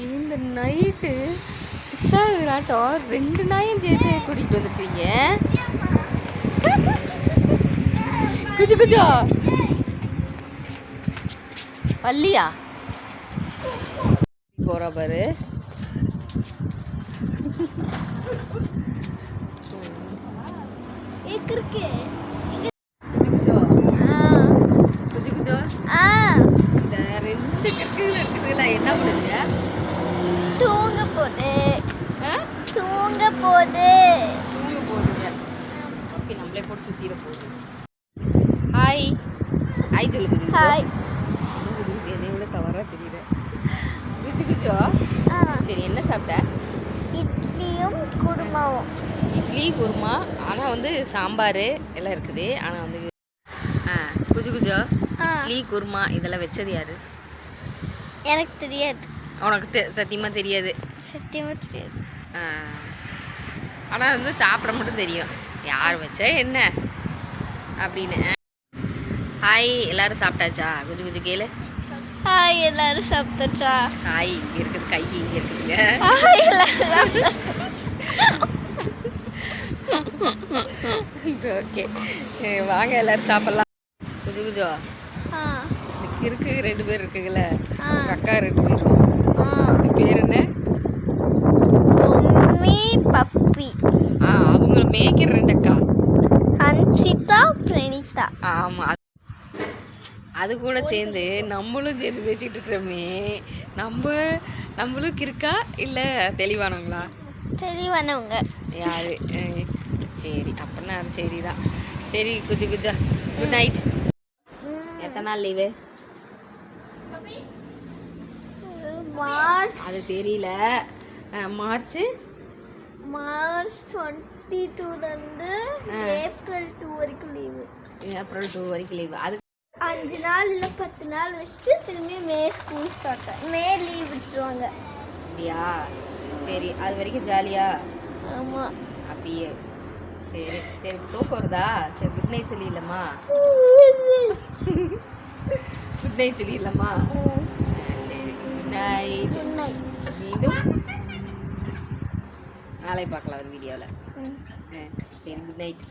இந்த நைட்டு புதுசாக 2 நாயும் சேர்த்து கூட்டிகிட்டு வந்துருக்கீங்க. குஜு குஜோ பல்லியா போறா பாரு. இந்த 2 கிற்குகள் இருக்குதுல்ல, என்ன பண்ணுங்க? தூங்க போகுதுங்க. ஓகே, நம்மளே போட்டு சுத்திர போகுது. ஹாய் ஹாய் சொல்லுங்க. ஹாய். என்னை விட தவறா தெரியல. குஜு குஜோ சரி, என்ன சாப்பிட்ட? இட்லியும் குருமாவும். இட்லி குருமா, ஆனால் வந்து சாம்பார் எல்லாம் இருக்குது. ஆனால் வந்து குஜு குஜோ இட்லி குருமா இதெல்லாம் வச்சது யாரு? எனக்கு தெரியாது. உனக்கு சத்தியமாக தெரியாது? சத்தியமாக தெரியாது. ஆனால் வந்து சாப்பிட மட்டும் தெரியும் யார் வச்சா என்ன அப்படின்னு. ஹாய், எல்லாரும் சாப்பிட்டாச்சா? குஜு குஜு கேளு. ஹாய், எல்லாரும் சாப்பிட்டாச்சா? ஹாய் இங்கே இருக்குது, கை இங்கே இருக்குதுங்க. ஓகே, வாங்க எல்லாரும் சாப்பிட்லாம். குஜு குஜோ இருக்கு 2 பேர் இருக்குல்ல, அக்கா 2 பேரும். பேர் என்ன? Mummy puppy. அவங்க மேய்க்கிற 2 அக்கா, ஹன்சிதா பிரணீதா. ஆமாம், அது கூட சேர்ந்து நம்மளும் சேர்ந்து பேசிட்டு இருக்கிறோமே. நம்மளும் இருக்கா இல்லை தெளிவானவங்களா? தெளிவானவங்க. யாரு? சரி, அப்படின்னா அது சரிதான். சரி குஜு குஜா, குட் நைட். எத்தனை நாள் லீவு? மார்ச். அது தெரியல. மார்ச் 22 ஏப்ரல் 2 வரைக்கும் லீவு. ஏப்ரல் 2 வரைக்கும் லீவு. அது 5 நாள் இல்லை 10 நாள் வச்சுட்டு திரும்பி மே ஸ்கூல் ஸ்டார்ட். மே லீவ் விட்டுருவாங்க. அப்படியா? சரி, அது வரைக்கும் ஜாலியா? ஆமாம். அப்படியே சரி சரி. தூக்கம் வருதா? சரி, குட் நைட் சொல்லிடலாமா? குட் நைட் சொல்லிடலாமா? சரி, குட் நைட். மீண்டும் நாளை பார்க்கலாம் ஒரு வீடியோவில். சரி, குட் நைட்.